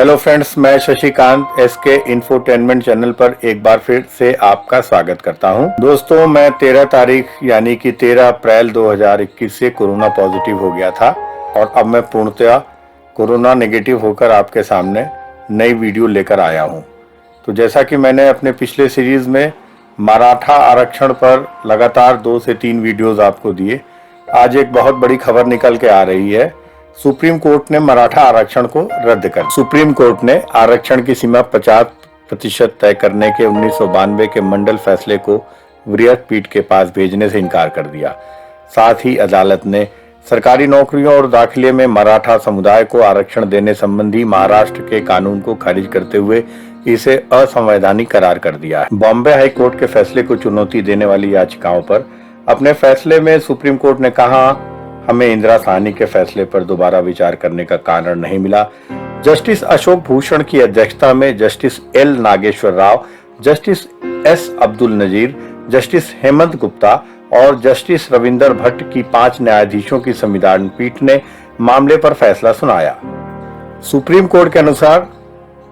Hello friends, मैं Shashikant SK infotainment channel पर एक बार फिर से आपका स्वागत करता हूं। दोस्तों, मैं 13 तारीख यानी कि 13 अप्रैल 2021 से कोरोना पॉजिटिव हो गया था और अब मैं पूर्णतः कोरोना नेगेटिव होकर आपके सामने नई वीडियो लेकर आया हूं। तो जैसा कि मैंने अपने पिछले सीरीज में मराठा आरक्षण पर लगातार 2 से 3 वीडियोज आपको दिए, आज एक बहुत बड़ी खबर निकल के आ रही है। सुप्रीम कोर्ट ने मराठा आरक्षण को रद्द कर सुप्रीम कोर्ट ने आरक्षण की सीमा 50% तय करने के 1992 के मंडल फैसले को वृहद पीठ के पास भेजने से इनकार कर दिया। साथ ही अदालत ने सरकारी नौकरियों और दाखिले में मराठा समुदाय को आरक्षण देने संबंधी महाराष्ट्र के कानून को खारिज करते हुए इसे असंवैधानिक करार कर दिया है। बॉम्बे हाई कोर्ट के फैसले को चुनौती देने वाली याचिकाओं पर अपने फैसले में सुप्रीम कोर्ट ने कहा, हमें इंदिरा साहनी के फैसले पर दोबारा विचार करने का कारण नहीं मिला। जस्टिस अशोक भूषण की अध्यक्षता में justice L Nageswara Rao, justice S Abdul Nazeer, justice Hemant Gupta और जस्टिस रविंदर भट्ट की 5 न्यायाधीशों की संविधान पीठ ने मामले पर फैसला सुनाया। सुप्रीम कोर्ट के अनुसार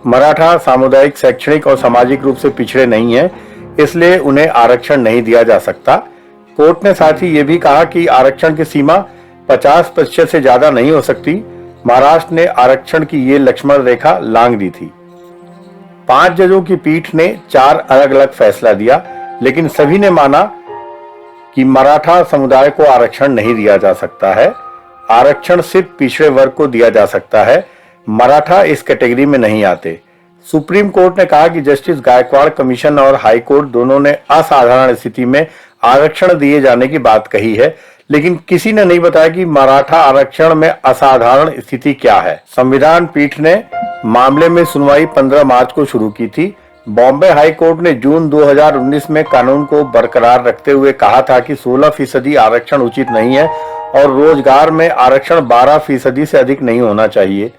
मराठा सामुदायिक, शैक्षणिक और सामाजिक रूप से पिछड़े नहीं है, इसलिए उन्हें आरक्षण नहीं दिया जा सकता। कोर्ट ने साथ ही ये भी कहा कि आरक्षण की सीमा 50% से ज्यादा नहीं हो सकती। महाराष्ट्र ने आरक्षण की ये लक्ष्मण रेखा लांघ दी थी। 5 जजों की पीठ ने 4 अलग अलग फैसला दिया, लेकिन सभी ने माना कि मराठा समुदाय को आरक्षण नहीं दिया जा सकता है। आरक्षण सिर्फ पिछड़े वर्ग को दिया जा सकता है, मराठा इस कैटेगरी में नहीं आते। सुप्रीम कोर्ट ने कहा कि जस्टिस गायकवाड़ कमीशन और हाई कोर्ट दोनों ने असाधारण स्थिति में आरक्षण दिए जाने की बात कही है, लेकिन किसी ने नहीं बताया कि मराठा आरक्षण में असाधारण स्थिति क्या है। संविधान पीठ ने मामले में सुनवाई 15 मार्च को शुरू की थी। बॉम्बे हाई कोर्ट ने जून 2019 में कानून को बरकरार रखते हुए कहा था कि 16% आरक्षण उचित नहीं है और रोजगार में आरक्षण 12% से अधिक नहीं होना चाहिए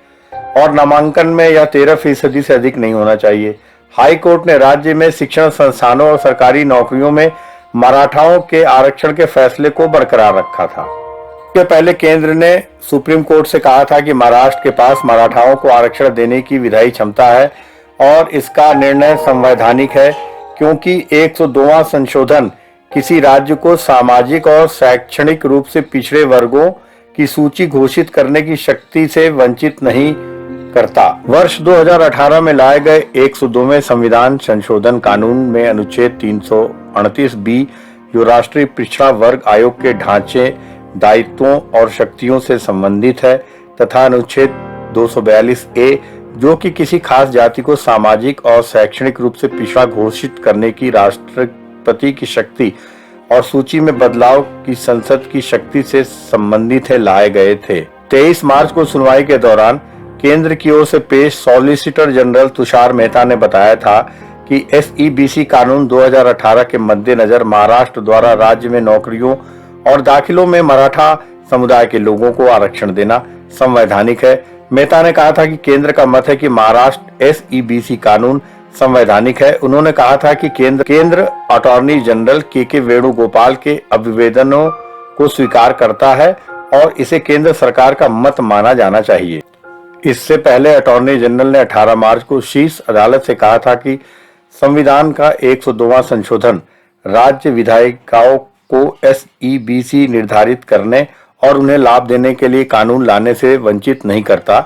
और नामांकन में या 13% से अधिक नहीं होना चाहिए। हाई कोर्ट ने राज्य में शिक्षण संस्थानों और सरकारी नौकरियों में मराठाओं के आरक्षण के फैसले को बरकरार रखा था। इसके पहले केंद्र ने सुप्रीम कोर्ट से कहा था कि महाराष्ट्र के पास मराठाओं को आरक्षण देने की विधायी क्षमता है और इसका निर्णय संवैधानिक है, क्योंकि 102वां संशोधन किसी राज्य को सामाजिक और शैक्षणिक रूप से पिछड़े वर्गों की सूची घोषित करने की शक्ति से वंचित नहीं करता। वर्ष 2018 में लाए गए 102वें संविधान संशोधन कानून में अनुच्छेद 338B, जो राष्ट्रीय पिछड़ा वर्ग आयोग के ढांचे, दायित्वों और शक्तियों से संबंधित है, तथा अनुच्छेद 242A, जो कि किसी खास जाति को सामाजिक और शैक्षणिक रूप से पिछड़ा घोषित करने की राष्ट्रपति की शक्ति और सूची में बदलाव की संसद की शक्ति से संबंधित है, लाए गए थे। 23 मार्च को सुनवाई के दौरान केंद्र की ओर से पेश सॉलिसिटर जनरल तुषार मेहता ने बताया था कि SEBC कानून 2018 के मद्देनजर महाराष्ट्र द्वारा राज्य में नौकरियों और दाखिलों में मराठा समुदाय के लोगों को आरक्षण देना संवैधानिक है। मेहता ने कहा था कि केंद्र का मत है कि महाराष्ट्र SEBC कानून संवैधानिक है। उन्होंने कहा था कि केंद्र अटॉर्नी जनरल के वेणुगोपाल के अभिवेदनों को स्वीकार करता है और इसे केंद्र सरकार का मत माना जाना चाहिए। इससे पहले अटॉर्नी जनरल ने 18 मार्च को शीर्ष अदालत से कहा था कि संविधान का 102वां संशोधन राज्य विधायिकाओं को SEBC निर्धारित करने और उन्हें लाभ देने के लिए कानून लाने से वंचित नहीं करता।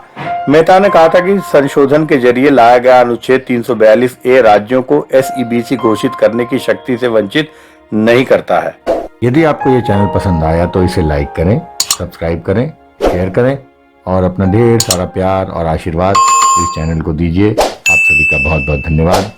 मेहता ने कहा था कि संशोधन के जरिए लाया गया अनुच्छेद 342A राज्यों को SEBC घोषित करने की शक्ति से वंचित नहीं करता है। यदि आपको ये चैनल पसंद आया तो इसे लाइक करें, सब्सक्राइब करें, शेयर करें और अपना ढेर सारा प्यार और आशीर्वाद इस चैनल को दीजिए। आप सभी का बहुत बहुत धन्यवाद।